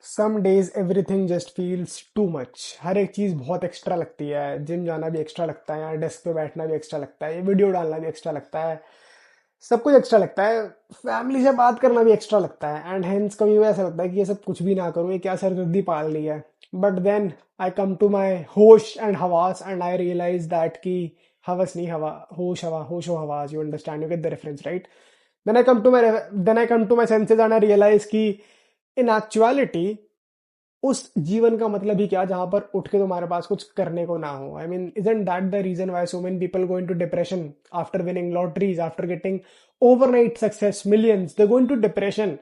Some days everything just feels too much. हर एक चीज़ बहुत extra लगती है। जिम जाना भी एक्स्ट्रा लगता है, यहाँ डेस्क पे बैठना भी एक्स्ट्रा लगता है, ये वीडियो डालना भी एक्स्ट्रा लगता है, सब कुछ एक्स्ट्रा लगता है। फैमिली से बात करना भी एक्स्ट्रा लगता है। एंड हेंस कभी कभी ऐसा लगता है कि ये सब कुछ भी ना करूँ, ये क्या सरदर्दी पाल ली है। But then I come to my होश and हवास and I realise that कि हवस नहीं, हवा, होश, हवा, होश और हवास, you understand, you get the reference, right? Then I come to my senses and I realise कि इन एक्चुअलिटी उस जीवन का मतलब ही क्या जहां पर उठ के तुम्हारे पास कुछ करने को ना हो। I mean, isn't that the reason why so many people go into depression after winning lotteries, after getting overnight success, millions, they go into depression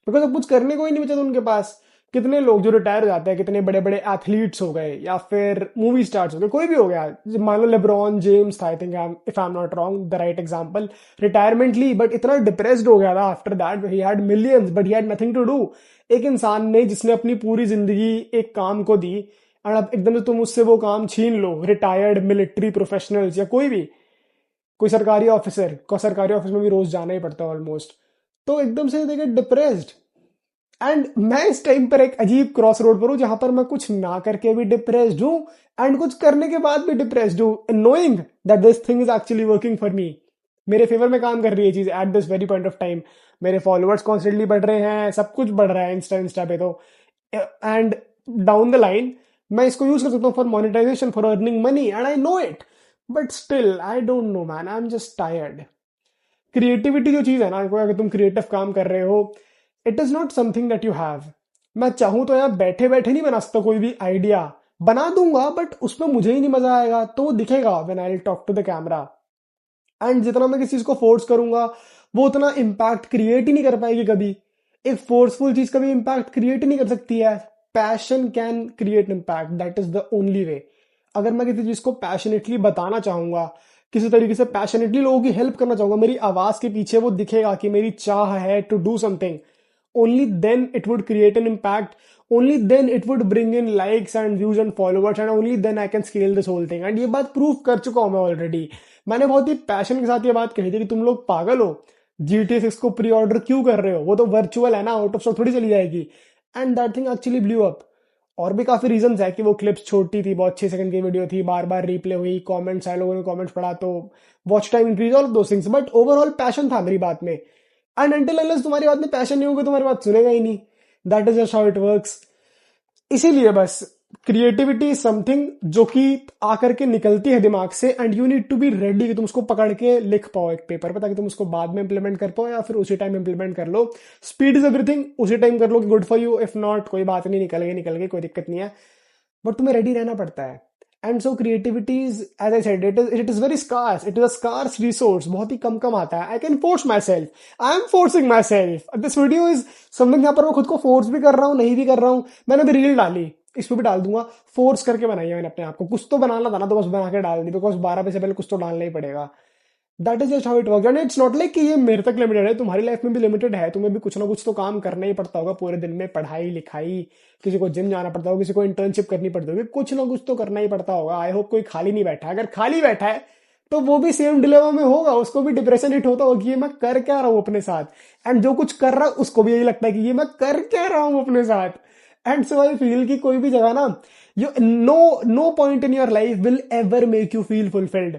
because अब कुछ करने को ही नहीं बचा था उनके पास। कितने लोग जो रिटायर हो जाते हैं, कितने बड़े बड़े एथलीट्स हो गए या फिर मूवी स्टार्स हो गए, कोई भी हो गया, मान लो लेब्रॉन जेम्स था, I think, if I am not wrong, the right example, retirement ली बट इतना डिप्रेस्ड हो गया था after that, he had millions but he had nothing to do. एक इंसान ने जिसने अपनी पूरी जिंदगी एक काम को दी, और अब एकदम से तुम उससे वो काम छीन लो, रिटायर्ड मिलिट्री प्रोफेशनल्स या कोई भी, कोई सरकारी ऑफिसर को सरकारी ऑफिस में भी रोज जाना ही पड़ता है ऑलमोस्ट, तो एकदम से दे गेट डिप्रेस्ड। एंड मैं इस टाइम पर एक अजीब क्रॉस रोड पर हूं जहां पर मैं कुछ ना करके भी डिप्रेस्ड हूं एंड कुछ करने के बाद भी डिप्रेस्ड हूं, knowing that this thing is actually working for me. मेरे फेवर में काम कर रही है चीज at this very point of time. मेरे फॉलोअर्स कॉन्स्टेंटली बढ़ रहे हैं, सब कुछ बढ़ रहा है इंस्टा इंस्टा पे तो। एंड डाउन द लाइन मैं इसको यूज कर सकता हूँ for monetisation, for earning money, and I know it. But still I don't know man, I am just tired. Creativity जो चीज है ना, अगर तुम क्रिएटिव काम कर रहे हो, it is not something that you have. मैं चाहूं तो यहाँ बैठे बैठे नहीं बना सकता कोई भी आइडिया, बना दूंगा बट उसमें मुझे ही नहीं मजा आएगा, तो वो दिखेगा when I talk to the camera. And जितना मैं किसी चीज को फोर्स करूंगा वो उतना इम्पैक्ट क्रिएट ही नहीं कर पाएगी कभी। एक फोर्सफुल चीज कभी इम्पैक्ट क्रिएट ही नहीं कर सकती है। Passion can create impact, that is the only way. अगर मैं किसी चीज को पैशनेटली बताना चाहूंगा, किसी तरीके से पैशनेटली लोगों की हेल्प करना चाहूंगा, मेरी आवाज के पीछे वो दिखेगा कि मेरी चाह है to do something, only then it would create an impact, only then it would bring in likes and views and followers, and only then I can scale this whole thing। and ये बात prove कर चुका हूं मैं already. मैंने बहुत ही passion के साथ ये बात कही थी कि तुम लोग पागल हो, GTA 6 को प्री ऑर्डर क्यों कर रहे हो, वो तो वर्चुअल है ना, आउट ऑफ स्टॉक थोड़ी चली जाएगी। And that thing actually blew up. और भी काफी रीजंस है कि वो क्लिप्स छोटी थी, बहुत 6 सेकंड की वीडियो थी, बार बार रिप्ले हुई, कमेंट्स आए, लोगों ने कमेंट्स पढ़ा तो watch time increase, all of those things, but overall passion था मेरी बात में। एंड अनटिल अनलेस तुम्हारी बात में पैशन नहीं होगा, तुम्हारी बात सुनेगा ही नहीं। That is just how it works. इसीलिए बस क्रिएटिविटी इज समथिंग जो कि आकर के निकलती है दिमाग से, and you need to be ready कि तुम उसको पकड़ के लिख पाओ एक पेपर पर, ताकि तुम उसको बाद में इंप्लीमेंट कर पाओ या फिर उसी टाइम इंप्लीमेंट कर लो। स्पीड इज एवरीथिंग, उसी टाइम कर लो कि good for you, if not कोई बात नहीं, निकल गई कोई दिक्कत नहीं है, बट तुम्हें रेडी रहना पड़ता है। And so creativity is, as I said, it is very scarce, it is a scarce resource, बहुत ही कम आता है। I can force myself, I am forcing myself. This video is something यहाँ पर मैं खुद को फोर्स भी कर रहा हूँ, नहीं भी कर रहा हूँ। मैंने भी रील डाली, इस पे भी डाल दूंगा, फोर्स करके बनाई है मैंने अपने आप को। कुछ तो बनाना था ना, तो बस बना के डाल दी, बिकॉज 12 बजे से पहले कुछ तो डालना ही पड़ेगा। That is just how it work. And it's not like कि ये मेरे तक लिमिटेड है, तुम्हारी लाइफ में भी लिमिटेड है। तुम्हें भी कुछ ना कुछ तो काम करना ही पड़ता होगा पूरे दिन में, पढ़ाई लिखाई, किसी को जिम जाना पड़ता होगा, किसी को इंटर्नशिप करनी पड़ती होगी, कुछ ना कुछ तो करना ही पड़ता होगा। आई होप कोई खाली नहीं बैठा है। अगर खाली बैठा है तो वो भी सेम डिलेमा में होगा, उसको भी डिप्रेशन हिट होता होगा कि ये मैं कर क्या रहा हूं अपने साथ। एंड जो कुछ कर रहा है उसको भी यही लगता है कि ये मैं कर क्या रहा हूं अपने साथ। एंड सो आई फील कि कोई भी जगह ना, you know point in your life will ever make you feel fulfilled.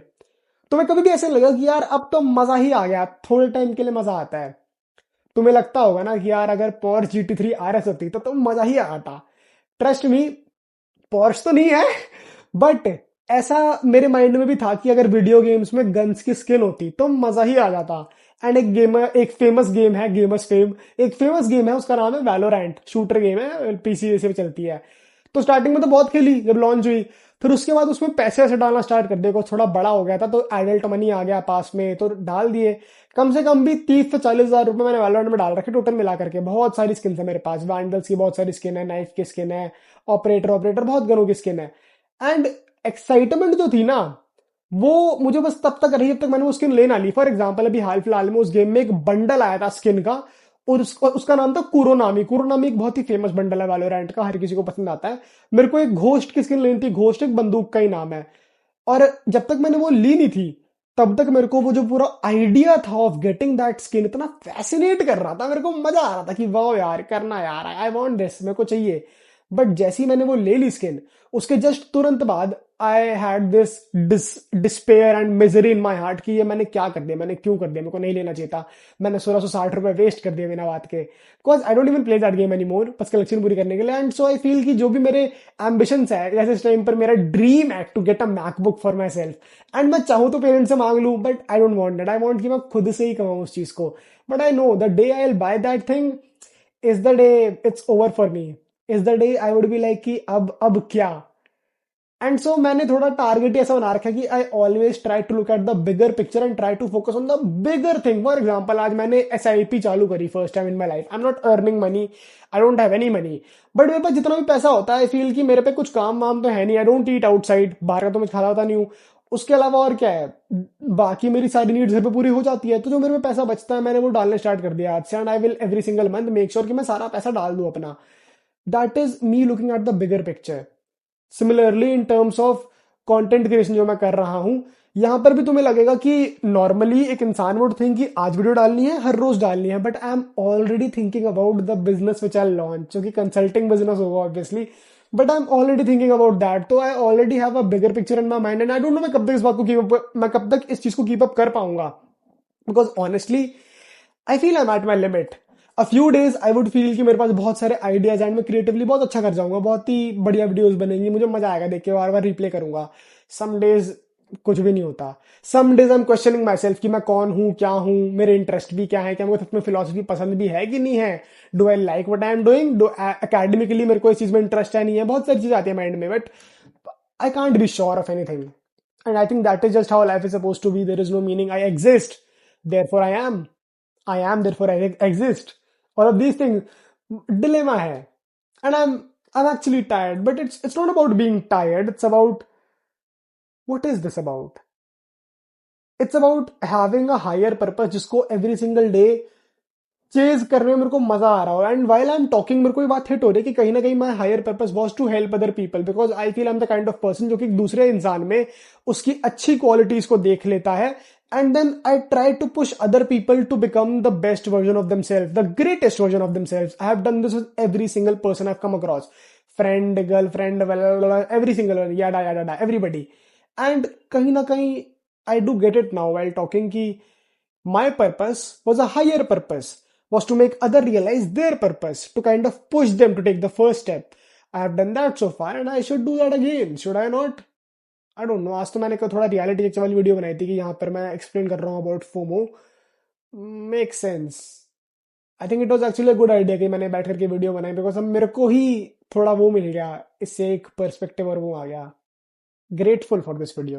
तुम्हें कभी भी ऐसे लगा कि यार अब तो मजा ही आ गया, थोड़े टाइम के लिए मजा आता है। तुम्हें लगता होगा ना कि यार अगर पॉर्श GT3 RS होती तो मजा ही आता। ट्रस्ट मी, पॉर्श तो नहीं है, बट ऐसा मेरे माइंड में भी था कि अगर वीडियो गेम्स में गन्स की स्किन होती तो मजा ही आ जाता। एंड एक फेमस गेम है, गेमर्स फेम, एक फेमस गेम है, उसका नाम है वैलोरेंट, शूटर गेम है, PC से चलती है। तो स्टार्टिंग में तो बहुत खेली जब लॉन्च हुई, फिर उसके बाद उसमें पैसे ऐसे डालना स्टार्ट कर दिया, थोड़ा बड़ा हो गया था तो एडल्ट मनी आ गया पास में, तो डाल दिए। कम से कम भी 30 से 40 हजार रुपए मैंने वैलोरेंट में डाल रखे टोटल मिला करके। बहुत सारी स्किन है मेरे पास, वैंडल्स की बहुत सारी स्किन है, नाइफ की स्किन है, ऑपरेटर बहुत गनों की स्किन है। एंड एक्साइटमेंट जो थी ना, वो मुझे बस तब तक रही जब तक मैंने वो स्किन ले ना ली। फॉर एग्जाम्पल अभी हाल फिलहाल में उस गेम में एक बंडल आया था स्किन का, और उसका नाम था कुरोनामी। कुरोनामी एक बहुत ही फेमस बंडल है वैलोरेंट का, हर किसी को पसंद आता है। मेरे को एक घोस्ट की स्किन लेनी थी, घोस्ट एक बंदूक का ही नाम है। और जब तक मैंने वो ली नहीं थी तब तक मेरे को वो जो पूरा आइडिया था ऑफ गेटिंग दैट स्किन इतना फैसिनेट कर रहा था, मेरे को मजा आ रहा था कि वाह यार करना यार, आई वांट दिस, मेरे को चाहिए। बट जैसे ही मैंने वो ले ली स्किन, उसके जस्ट तुरंत बाद I had this despair and misery in my heart कि ये मैंने क्या कर दिया, मैंने क्यों कर दिया, मेरे को नहीं लेना चाहिए था। मैंने 1660 रुपए वेस्ट कर दिए बिना बात के, because I don't even play that game any more, बस कलेक्शन पूरी करने के लिए। एंड सो आई फील कि जो भी मेरे एम्बिशंस है, जैसे इस टाइम पर मेरा ड्रीम है to get a MacBook for myself, एंड मैं चाहूँ तो पेरेंट्स से मांग लूँ, but I don't want that, I want कि मैं खुद से ही कमाऊँ उस चीज को। But I know the day I will buy that thing is the day it's over for me, is the day I would be like कि अब क्या। एंड सो मैंने थोड़ा टारगेट ऐसा बना रखा है कि I always try to look at the bigger picture and try to focus on the bigger thing. For example, आज मैंने SIP चालू करी first time in my life, I am not earning money, I don't have any money, but मेरे पास जितना भी पैसा होता है आई फील कि मेरे पे कुछ काम वाम तो है नहीं, आई डोंट ईट आउटसाइड, बाहर का तो मैं खाता होता नहीं हूँ। उसके अलावा और क्या है, बाकी मेरी सारी नीड्स घर पे पूरी हो जाती है, तो जो मेरे पे पैसा बचता है मैंने वो डालने स्टार्ट कर दिया आज से, and I will every single month make sure कि मैं सारा पैसा डाल दूं अपना। That is me looking at the bigger picture. Similarly in terms of content creation जो मैं कर रहा हूं, यहां पर भी तुम्हें लगेगा कि नॉर्मली एक इंसान वुड थिंक कि आज वीडियो डालनी है, हर रोज डालनी है, but I am already thinking about the business which I launch, जो कि कंसल्टिंग बिजनेस होगा obviously, but I am already thinking about that. तो I already have a bigger picture in my mind, and I don't no मैं कब तक इस बात को मैं कब तक इस चीज को कीप अप कर पाऊंगा, because honestly I feel I M at my limit. A few days I would feel कि मेरे पास बहुत सारे आइडियाज एंड मैं क्रिएटिवली बहुत अच्छा कर जाऊंगा, बहुत ही बढ़िया वीडियोस बनेंगी, मुझे मजा आएगा देख के, बार बार रिप्ले करूंगा। सम डेज कुछ भी नहीं होता। Some days I am questioning myself कि मैं कौन हूं, क्या हूं, मेरे इंटरेस्ट भी क्या है, क्या मुझे सच में फिलोसफी पसंद भी है कि नहीं है, do I like what I am doing, do academically मेरे को इस चीज में इंटरेस्ट है नहीं है, बहुत सारी चीजें आती है माइंड में, but I can't be sure of anything. And I think that is just how life is suppose to be, there is no meaning, I exist therefore I am therefore I exist, all of these things dilemma hai, and I'm actually tired, but it's not about being tired, it's about what is this about, it's about having a higher purpose जिसको every single day chase करने में मेरे को मजा आ रहा हो। And while I am talking मेरे को ये बात हिट हो रही है कि कहीं ना कहीं my higher purpose was to help other people, because I feel I am the kind of person जो कि एक दूसरे इंसान में उसकी अच्छी क्वालिटीज को देख लेता है, and then I try to push other people to become the best version of themselves, the greatest version of themselves. I have done this with every single person I have come across, friend, girlfriend, every single yada yada everybody. And कहीं ना कहीं I do get it now while talking कि my purpose was a higher purpose, was to make other realize their purpose, to kind of push them to take the first step. I have done that so far and I should do that again. Should I not? I don't know. आज तो मैंने थोड़ा reality check वाली video बनाई थी कि यहाँ पर मैं एक्सप्लेन कर रहा हूँ about FOMO. Make sense. I think it was actually good idea कि मैंने बैठ करके वीडियो बनाई, बिकॉज अब मेरे को ही थोड़ा वो मिल गया, इससे एक पर्सपेक्टिव और वो आ गया। Grateful for this video.